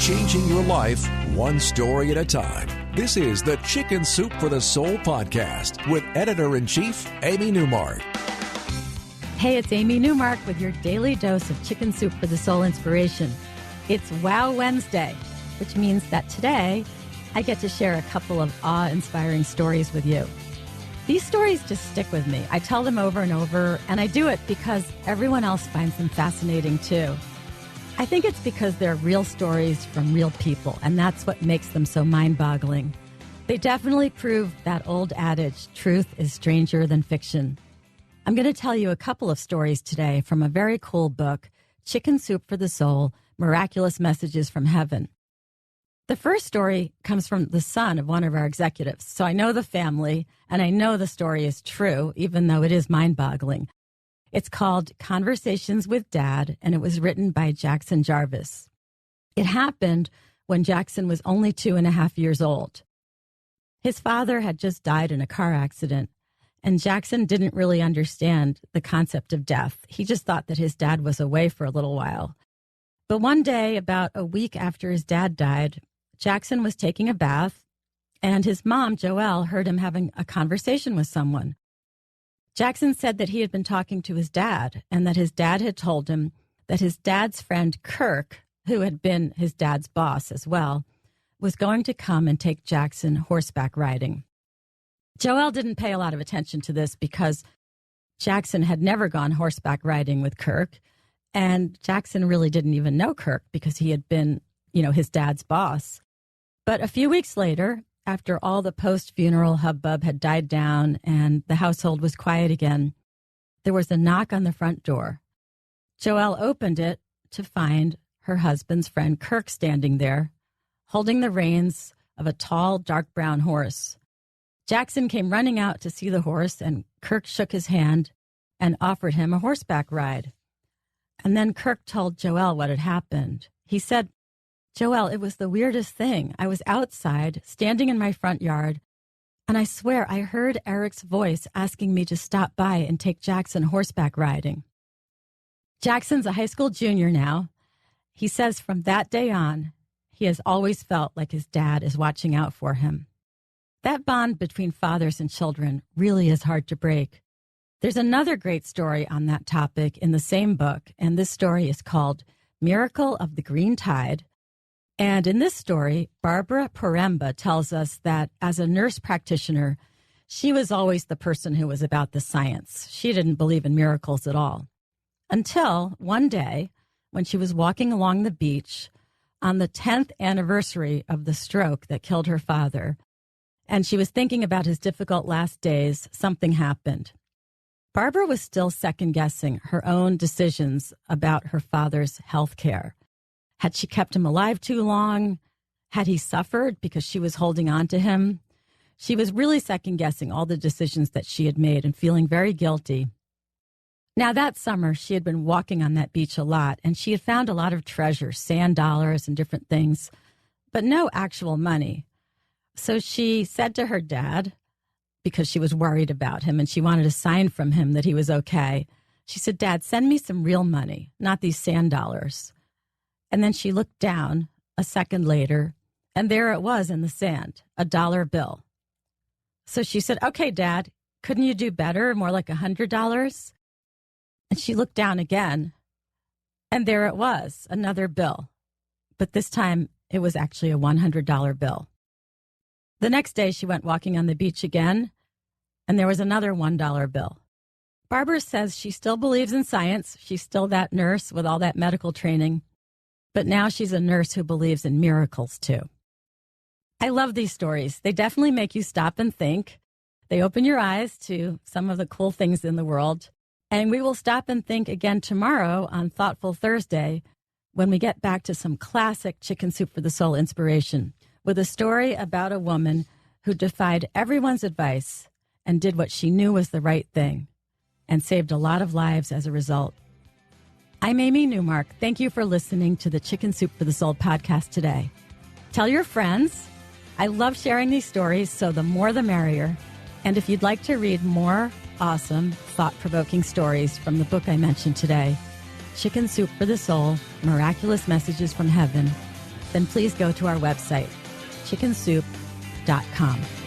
changing your life one story at a time. This is the Chicken Soup for the Soul podcast with Editor-in-Chief Amy Newmark. Hey, it's Amy Newmark with your daily dose of Chicken Soup for the Soul inspiration. It's Wow Wednesday, which means that today I get to share a couple of awe-inspiring stories with you. These stories just stick with me. I tell them over and over, and I do it because everyone else finds them fascinating too. I think it's because they're real stories from real people, and that's what makes them so mind-boggling. They definitely prove that old adage, truth is stranger than fiction. I'm going to tell you a couple of stories today from a very cool book, Chicken Soup for the Soul, Miraculous Messages from Heaven. The first story comes from the son of one of our executives, so I know the family, and I know the story is true, even though it is mind-boggling. It's called Conversations with Dad, and it was written by Jackson Jarvis. It happened when Jackson was only 2.5 years old. His father had just died in a car accident, and Jackson didn't really understand the concept of death. He just thought that his dad was away for a little while. But one day, about a week after his dad died, Jackson was taking a bath, and his mom, Joelle, heard him having a conversation with someone. Jackson said that he had been talking to his dad and that his dad had told him that his dad's friend Kirk, who had been his dad's boss as well, was going to come and take Jackson horseback riding. Joelle didn't pay a lot of attention to this because Jackson had never gone horseback riding with Kirk, and Jackson really didn't even know Kirk because he had been, his dad's boss. But a few weeks later, after all the post-funeral hubbub had died down and the household was quiet again, there was a knock on the front door. Joelle opened it to find her husband's friend Kirk standing there, holding the reins of a tall, dark brown horse. Jackson came running out to see the horse, and Kirk shook his hand and offered him a horseback ride. And then Kirk told Joelle what had happened. He said, "Joelle, it was the weirdest thing. I was outside, standing in my front yard, and I swear I heard Eric's voice asking me to stop by and take Jackson horseback riding." Jackson's a high school junior now. He says from that day on, he has always felt like his dad is watching out for him. That bond between fathers and children really is hard to break. There's another great story on that topic in the same book, and this story is called Miracle of the Green Tide. And in this story, Barbara Poremba tells us that as a nurse practitioner, she was always the person who was about the science. She didn't believe in miracles at all. Until one day, when she was walking along the beach on the 10th anniversary of the stroke that killed her father, and she was thinking about his difficult last days, something happened. Barbara was still second-guessing her own decisions about her father's health care. Had she kept him alive too long? Had he suffered because she was holding on to him? She was really second-guessing all the decisions that she had made and feeling very guilty. Now, that summer, she had been walking on that beach a lot, and she had found a lot of treasures, sand dollars and different things, but no actual money. So she said to her dad, because she was worried about him and she wanted a sign from him that he was okay, she said, "Dad, send me some real money, not these sand dollars." And then she looked down a second later, and there it was in the sand, a dollar bill. So she said, "Okay, Dad, couldn't you do better, more like $100? And she looked down again, and there it was, another bill. But this time, it was actually a $100 bill. The next day, she went walking on the beach again, and there was another $1 bill. Barbara says she still believes in science. She's still that nurse with all that medical training. But now she's a nurse who believes in miracles, too. I love these stories. They definitely make you stop and think. They open your eyes to some of the cool things in the world. And we will stop and think again tomorrow on Thoughtful Thursday when we get back to some classic Chicken Soup for the Soul inspiration with a story about a woman who defied everyone's advice and did what she knew was the right thing and saved a lot of lives as a result. I'm Amy Newmark. Thank you for listening to the Chicken Soup for the Soul podcast today. Tell your friends. I love sharing these stories, so the more the merrier. And if you'd like to read more awesome, thought-provoking stories from the book I mentioned today, Chicken Soup for the Soul, Miraculous Messages from Heaven, then please go to our website, chickensoup.com.